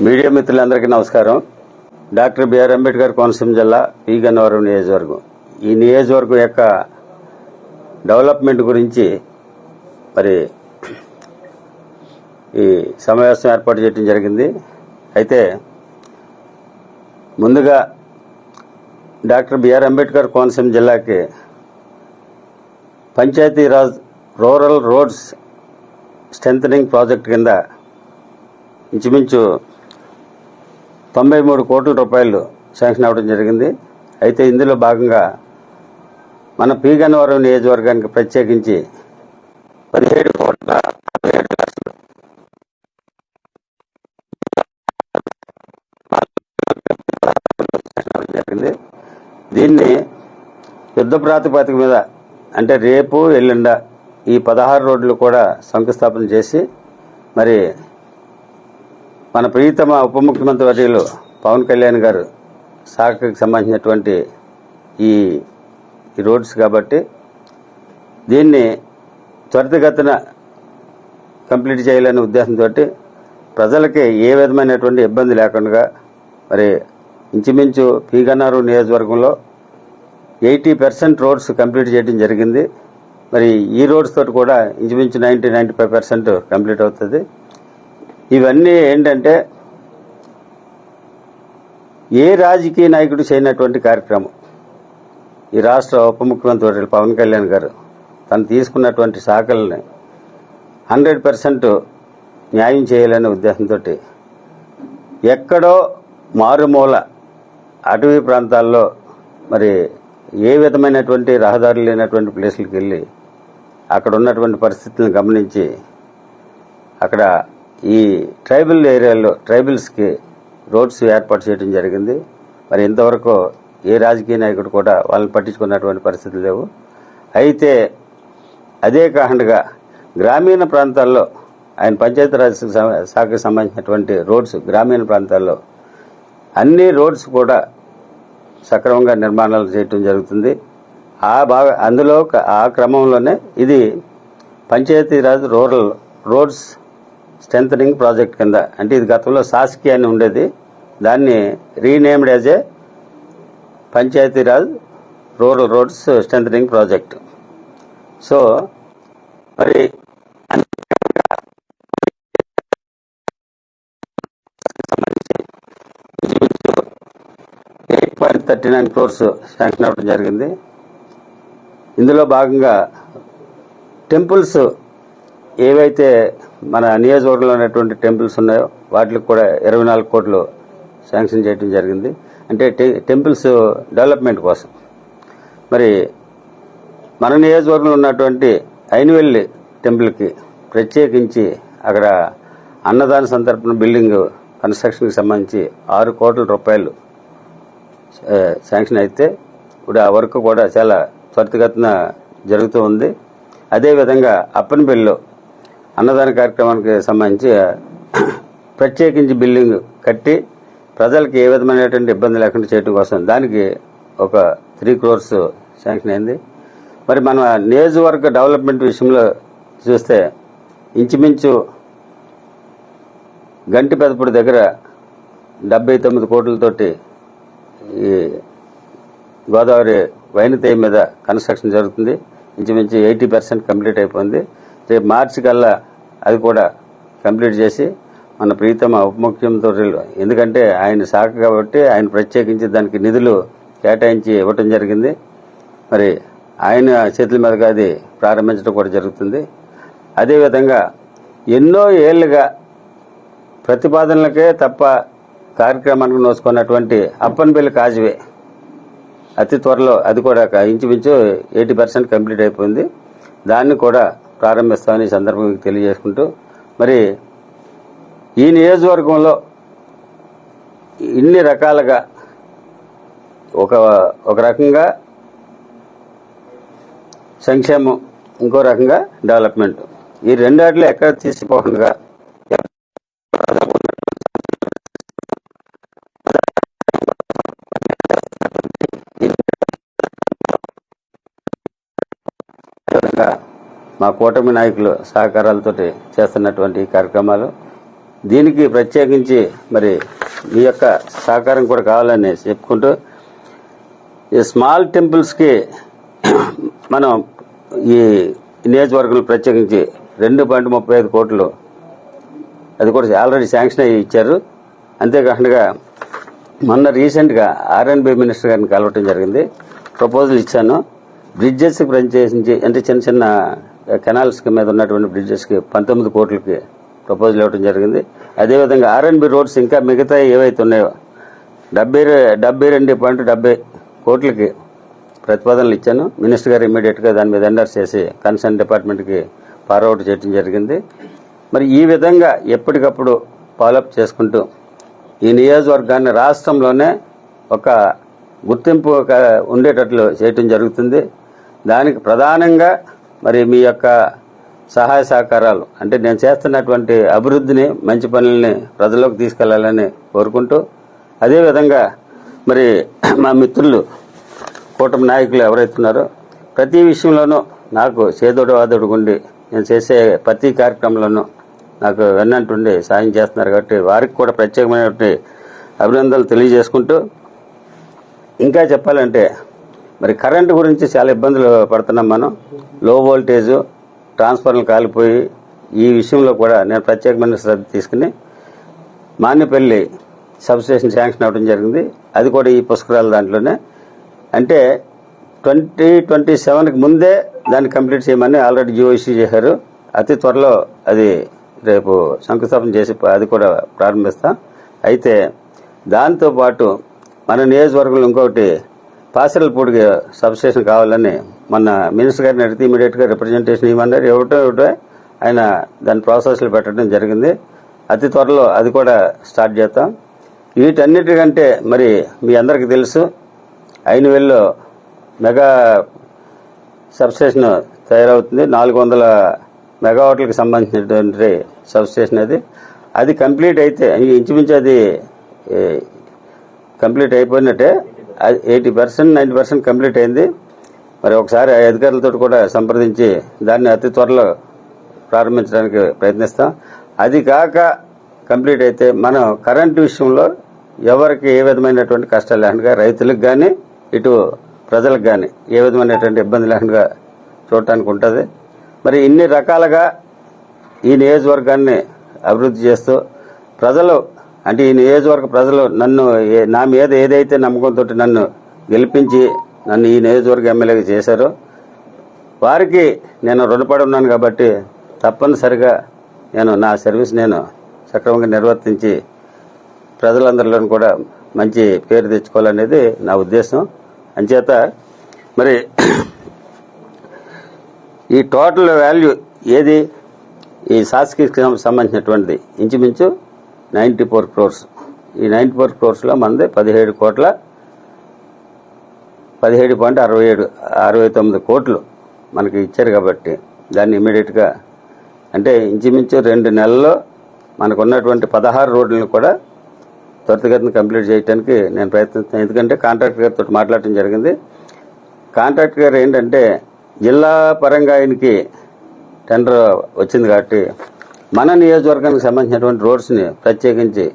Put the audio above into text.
Media మిత్రులందరికీ నమస్కారం. Doctor BR Ambedkar Konaseema జిల్లా పి గన్నవరం నియోజకవర్గం. ఈ నియోజకవర్గం యొక్క డెవలప్మెంట్ గురించి మరి ఈ సమావేశం ఏర్పాటు చేయడం జరిగింది. అయితే ముందుగా డాక్టర్ బిఆర్ అంబేద్కర్ కోనసీమ జిల్లాకి Panchayati Raj rural roads strengthening project కింద ఇంచుమించు 93 కోట్ల రూపాయలు శాంక్షన్ అవ్వడం జరిగింది. అయితే ఇందులో భాగంగా మన పి గన్నవరం నియోజకవర్గానికి ప్రత్యేకించి 17 కోట్ల 17 లక్షలు జరిగింది. దీన్ని యుద్ధ ప్రాతిపదిక మీద అంటే రేపు ఎల్లుండ ఈ 16 రోడ్లు కూడా శంకుస్థాపన చేసి మరి మన ప్రియతమ ఉప ముఖ్యమంత్రి వర్యులు పవన్ కళ్యాణ్ గారు శాఖకి సంబంధించినటువంటి ఈ రోడ్స్ కాబట్టి దీన్ని త్వరితగతిన కంప్లీట్ చేయాలనే ఉద్దేశంతో ప్రజలకి ఏ విధమైనటువంటి ఇబ్బంది లేకుండా మరి ఇంచుమించు పి గన్నవరం నియోజకవర్గంలో 80% రోడ్స్ కంప్లీట్ చేయడం జరిగింది. మరి ఈ రోడ్స్ తోటి కూడా ఇంచుమించు 90-95% కంప్లీట్ అవుతుంది. ఇవన్నీ ఏంటంటే ఏ రాజకీయ నాయకుడు చేయనటువంటి కార్యక్రమం. ఈ రాష్ట్ర ఉప ముఖ్యమంత్రి పవన్ కళ్యాణ్ గారు తను తీసుకున్నటువంటి శాఖల్ని 100% న్యాయం చేయాలనే ఉద్దేశంతో ఎక్కడో మారుమూల అటవీ ప్రాంతాల్లో మరి ఏ విధమైనటువంటి రహదారులు లేనటువంటి ప్లేసులకు వెళ్ళి అక్కడ ఉన్నటువంటి పరిస్థితులను గమనించి అక్కడ ఈ ట్రైబల్ ఏరియాల్లో ట్రైబల్స్కి రోడ్స్ ఏర్పాటు చేయడం జరిగింది. మరి ఇంతవరకు ఏ రాజకీయ నాయకుడు కూడా వాళ్ళని పట్టించుకున్నటువంటి పరిస్థితులు లేవు. అయితే అదే కాకుండా గ్రామీణ ప్రాంతాల్లో ఆయన పంచాయతీరాజ్ శాఖకు సంబంధించినటువంటి రోడ్స్ గ్రామీణ ప్రాంతాల్లో అన్ని రోడ్స్ కూడా సక్రమంగా నిర్మాణాలు చేయటం జరుగుతుంది. అందులో ఆ క్రమంలోనే ఇది Panchayati Raj rural roads strengthening project కింద, అంటే ఇది గతంలో సాస్కి అని ఉండేది, దాన్ని renamed as a Panchayati Raj rural roads strengthening project. So మరి 8.39 crores శాంక్షన్ అవ్వడం జరిగింది. ఇందులో భాగంగా టెంపుల్స్ ఏవైతే మన నియోజకవర్గంలో ఉన్నటువంటి టెంపుల్స్ ఉన్నాయో వాటికి కూడా 24 కోట్లు శాంక్షన్ చేయడం జరిగింది. అంటే టెంపుల్స్ డెవలప్మెంట్ కోసం. మరి మన నియోజకవర్గంలో ఉన్నటువంటి ఐనవెల్లి టెంపుల్కి ప్రత్యేకించి అక్కడ అన్నదాన సంతర్పణ బిల్డింగ్ కన్స్ట్రక్షన్కి సంబంధించి 6 కోట్ల రూపాయలు శాంక్షన్ అయితే ఇప్పుడు ఆ వర్క్ కూడా చాలా త్వరితగతిన జరుగుతూ ఉంది. అదేవిధంగా అప్పనపల్లిలో అన్నదాన కార్యక్రమానికి సంబంధించి ప్రత్యేకించి బిల్డింగ్ కట్టి ప్రజలకు ఏ విధమైనటువంటి ఇబ్బంది లేకుండా చేయడం కోసం దానికి ఒక 3 crores శాంక్షన్ అయింది. మరి మన నియోజకవర్గ డెవలప్మెంట్ విషయంలో చూస్తే ఇంచుమించు గంటి పెదపూడి దగ్గర 79 కోట్లతోటి ఈ గోదావరి వైనతేయి మీద కన్స్ట్రక్షన్ జరుగుతుంది. ఇంచుమించు 80% కంప్లీట్ అయిపోయింది. రేపు మార్చి కల్లా అది కూడా కంప్లీట్ చేసి మన ప్రీతమ ఉప ముఖ్యమంత్రులు, ఎందుకంటే ఆయన శాఖ కాబట్టి ఆయన ప్రత్యేకించి దానికి నిధులు కేటాయించి ఇవ్వటం జరిగింది. మరి ఆయన చేతుల మీదుగా అది ప్రారంభించడం కూడా జరుగుతుంది. అదేవిధంగా ఎన్నో ఏళ్లుగా ప్రతిపాదనలకే తప్ప కార్యక్రమానికి నోసుకున్నటువంటి అప్పనపల్లి కాజ్వే అతి త్వరలో అది కూడా ఇంచుమించు 80% కంప్లీట్ అయిపోయింది. దాన్ని కూడా ప్రారంభిస్తామని ఈ సందర్భంగా తెలియజేసుకుంటూ మరి ఈ నియోజకవర్గంలో ఇన్ని రకాలుగా ఒక రకంగా సంక్షేమం, ఇంకో రకంగా డెవలప్మెంట్, ఈ రెండాటిలో ఎక్కడ తీసిపోకుండా మా కూటమి నాయకులు సహకారాలతో చేస్తున్నటువంటి కార్యక్రమాలు దీనికి ప్రత్యేకించి మరి మీ యొక్క సహకారం కూడా కావాలని చెప్పుకుంటూ ఈ స్మాల్ టెంపుల్స్కి మనం ఈ నియోజకవర్గంలో ప్రత్యేకించి 2.35 కోట్లు అది కూడా ఆల్రెడీ శాంక్షన్ అయ్యి ఇచ్చారు. అంతేకాకుండా మొన్న రీసెంట్గా R&B మినిస్టర్ గారిని కలవటం జరిగింది. ప్రపోజల్ ఇచ్చాను. బ్రిడ్జెస్కి ప్రత్యేకించి అంటే చిన్న చిన్న కెనాల్స్ మీద ఉన్నటువంటి బ్రిడ్జెస్కి 19 కోట్లకి ప్రపోజల్ ఇవ్వడం జరిగింది. అదేవిధంగా R&B రోడ్స్ ఇంకా మిగతా ఏవైతే ఉన్నాయో 72.70 కోట్లకి ప్రతిపాదనలు ఇచ్చాను. మినిస్టర్ గారు ఇమీడియట్గా దాని మీద ఎండర్స్ చేసి కన్సర్న్ డిపార్ట్మెంట్కి ఫార్వర్డ్ చేయడం జరిగింది. మరి ఈ విధంగా ఎప్పటికప్పుడు ఫాలోఅప్ చేసుకుంటూ ఈ నియోజకవర్గాన్ని రాష్ట్రంలోనే ఒక గుర్తింపు ఉండేటట్లు చేయటం జరుగుతుంది. దానికి ప్రధానంగా మరి మీ యొక్క సహాయ సహకారాలు అంటే నేను చేస్తున్నటువంటి అభివృద్ధిని మంచి పనుల్ని ప్రజల్లోకి తీసుకెళ్లాలని కోరుకుంటూ అదేవిధంగా మరి మా మిత్రులు కూటమి నాయకులు ఎవరైతే ఉన్నారో ప్రతి విషయంలోనూ నాకు చేదోడు వాదోడు ఉండి నేను చేసే ప్రతి కార్యక్రమంలోనూ నాకు వెన్నంటుండి సాయం చేస్తున్నారు కాబట్టి వారికి కూడా ప్రత్యేకమైనటువంటి అభినందనలు తెలియజేసుకుంటూ ఇంకా చెప్పాలంటే మరి కరెంటు గురించి చాలా ఇబ్బందులు పడుతున్నాం మనం. లో వోల్టేజ్ ట్రాన్స్ఫార్మర్లు కాలిపోయి ఈ విషయంలో కూడా నేను ప్రత్యేకమైన శ్రద్ధ తీసుకుని మాన్యపల్లి సబ్స్టేషన్ శాంక్షన్ అవ్వడం జరిగింది. అది కూడా ఈ పుష్కరాల దాంట్లోనే అంటే 2027కి ముందే దాన్ని కంప్లీట్ చేయమని ఆల్రెడీ జియో ఇష్యూ చేశారు. అతి త్వరలో అది రేపు శంకుస్థాపన చేసి అది కూడా ప్రారంభిస్తాం. అయితే దాంతోపాటు మన నియోజకవర్గంలో ఇంకొకటి పాసిరల్పూడికి సబ్స్టేషన్ కావాలని మొన్న మినిస్టర్ గారిని అడిగితే ఇమీడియట్గా రిప్రజెంటేషన్ ఇవ్వమన్నారు. ఇవ్వటం ఆయన దాని ప్రాసెస్లో పెట్టడం జరిగింది. అతి త్వరలో అది కూడా స్టార్ట్ చేస్తాం. వీటన్నిటికంటే మరి మీ అందరికీ తెలుసు ఐనువేల్లో మెగా సబ్స్టేషన్ తయారవుతుంది. 400 మెగావాట్లకు సంబంధించినటువంటి సబ్స్టేషన్ అది కంప్లీట్ అయితే ఇంచుమించు అది కంప్లీట్ అయిపోయినట్టే. 80% 90% కంప్లీట్ అయింది. మరి ఒకసారి అధికారులతో కూడా సంప్రదించి దాన్ని అతి త్వరలో ప్రారంభించడానికి ప్రయత్నిస్తాం. అది కాక కంప్లీట్ అయితే మనం కరెంటు విషయంలో ఎవరికి ఏ విధమైనటువంటి కష్టాలు లేకుండా రైతులకు కానీ ఇటు ప్రజలకు కానీ ఏ విధమైనటువంటి ఇబ్బంది లేకుండా చూడటానికి ఉంటుంది. మరి ఇన్ని రకాలుగా ఈ నియోజకవర్గాన్ని అభివృద్ధి చేస్తూ ప్రజలు అంటే ఈ నియోజకవర్గ ప్రజలు నన్ను నా మీద ఏదైతే నమ్మకంతో నన్ను గెలిపించి నన్ను ఈ నియోజకవర్గ ఎమ్మెల్యేగా చేశారో వారికి నేను రుణపడి ఉన్నాను. కాబట్టి తప్పనిసరిగా నా సర్వీస్ నేను సక్రమంగా నిర్వర్తించి ప్రజలందరిలోనూ కూడా మంచి పేరు తెచ్చుకోవాలనేది నా ఉద్దేశం. అంచేత మరి ఈ టోటల్ వాల్యూ ఏది ఈ శాసకీకి సంబంధించినటువంటిది ఇంచుమించు 94 crores. ఈ 94 crores మనది 17.69 కోట్లు మనకి ఇచ్చారు. కాబట్టి దాన్ని ఇమీడియట్గా అంటే ఇంచుమించు 2 నెలల్లో మనకు ఉన్నటువంటి 16 రోడ్లను కూడా త్వరితగతిన కంప్లీట్ చేయడానికి నేను ప్రయత్నిస్తాను. ఎందుకంటే కాంట్రాక్టర్ గారితో మాట్లాడటం జరిగింది. కాంట్రాక్టర్ గారు ఏంటంటే జిల్లా పరంగా ఆయనకి టెండర్ వచ్చింది కాబట్టి మన నియోజకవర్గానికి సంబంధించినటువంటి రోడ్స్ని ప్రత్యేకించి